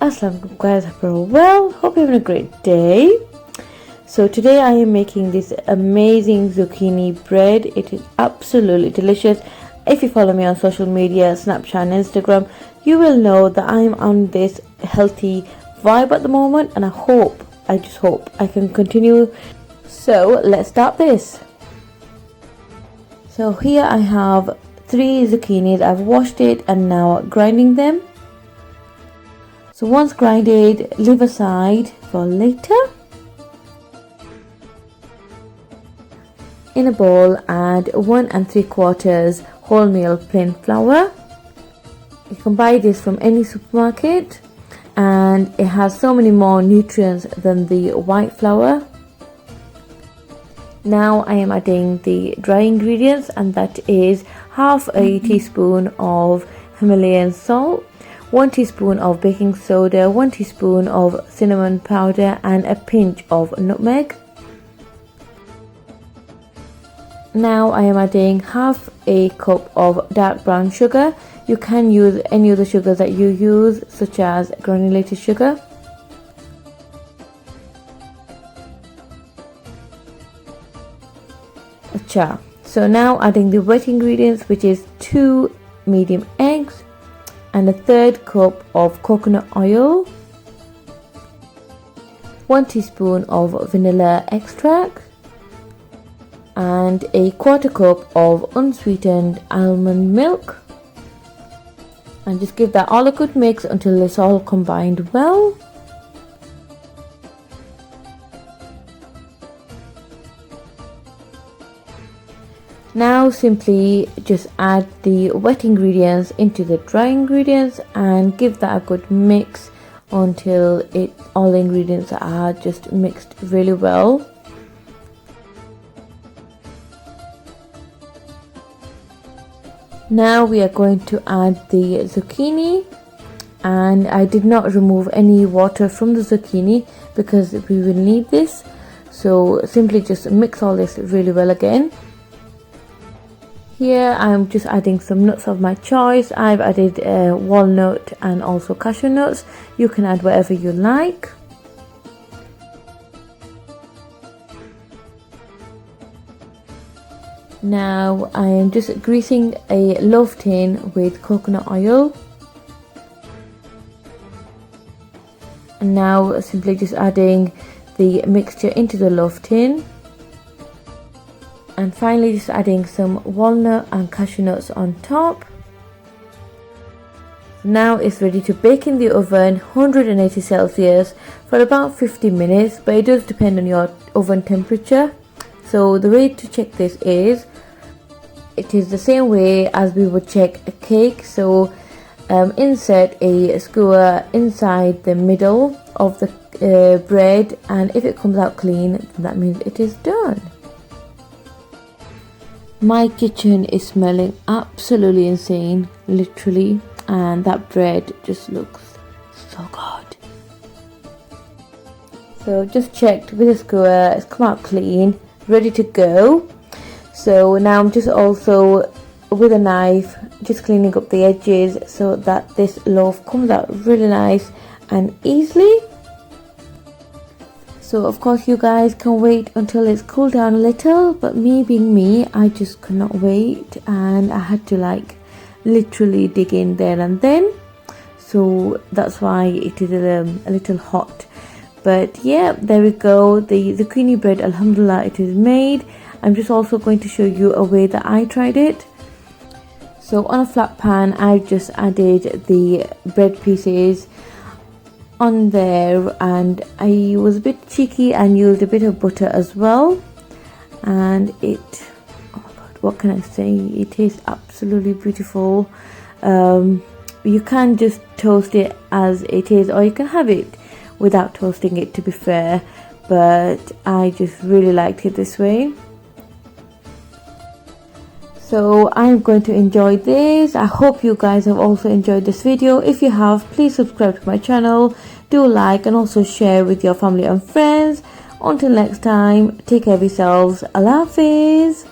Assalamualaikum guys, hope you're all well. Hope you're having a great day. So today I am making this amazing zucchini bread. It is absolutely delicious. If you follow me on social media, Snapchat and Instagram, you will know that I'm on this healthy vibe at the moment, and I just hope I can continue. So let's start this. So here I have 3 zucchinis. I've washed it and now grinding them. So once grinded, leave aside for later. In a bowl, add 1 3/4 wholemeal plain flour. You can buy this from any supermarket, and it has so many more nutrients than the white flour. Now I am adding the dry ingredients, and that is half a teaspoon of Himalayan salt, 1 teaspoon of baking soda, 1 teaspoon of cinnamon powder, and a pinch of nutmeg. Now I am adding half a cup of dark brown sugar. You can use any of the sugars that you use, such as granulated sugar. So now adding the wet ingredients, which is 2 medium eggs and a 1/3 cup of coconut oil, 1 teaspoon of vanilla extract, and a 1/4 cup of unsweetened almond milk. And just give that all a good mix until it's all combined well. Now simply just add the wet ingredients into the dry ingredients and give that a good mix until all the ingredients are just mixed really well. Now we are going to add the zucchini, and I did not remove any water from the zucchini because we will need this. So simply just mix all this really well again. Here I'm just adding some nuts of my choice. I've added walnut and also cashew nuts. You can add whatever you like. Now I am just greasing a loaf tin with coconut oil. And now simply just adding the mixture into the loaf tin. And finally just adding some walnut and cashew nuts on top. Now it's ready to bake in the oven, 180 Celsius for about 50 minutes, but it does depend on your oven temperature. So the way to check this is, it is the same way as we would check a cake. So insert a skewer inside the middle of the bread, and if it comes out clean, then that means it is done. My kitchen is smelling absolutely insane, literally, and that bread just looks so good. So just checked with a skewer, it's come out clean, ready to go. So now I'm just also with a knife just cleaning up the edges so that this loaf comes out really nice and easily. So of course you guys can wait until it's cooled down a little, but me being me, I just could not wait, and I had to literally dig in there and then. So that's why it is a little hot. But yeah, there we go, the zucchini bread, alhamdulillah, it is made. I'm just also going to show you a way that I tried it. So on a flat pan, I just added the bread pieces on there, and I was a bit cheeky and used a bit of butter as well, and oh my god, what can I say, it tastes absolutely beautiful. You can just toast it as it is, or you can have it without toasting it, to be fair, but I just really liked it this way. So I'm going to enjoy this. I hope you guys have also enjoyed this video. If you have, please subscribe to my channel, do like, and also share with your family and friends. Until next time, take care of yourselves. Allah Hafiz.